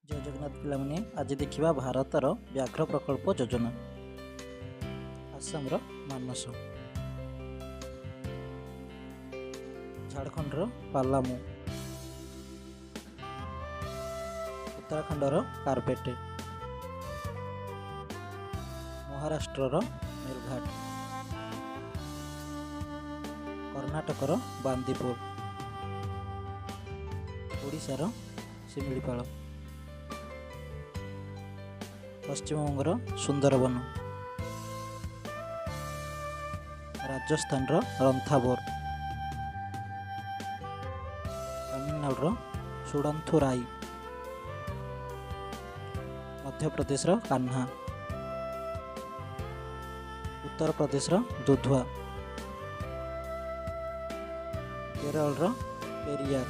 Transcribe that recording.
जय जगन्नाथ पिलामने आज देखिबा भारतर व्याघ्र प्रकल्प योजना। आसाम मानस, झारखंड पालामू, उत्तराखंड कारपेटे, महाराष्ट्र मेलघाट, कर्णाटक बांदीपुर, ओडिशार शिमिलीपाल, पश्चिमबंगर सुंदरबन, राजस्थान रंथाबोर, तमिलनाडु सुडंथुराई, मध्य प्रदेश कान्हा, उत्तर प्रदेश दुधवा, केरल पेरियार,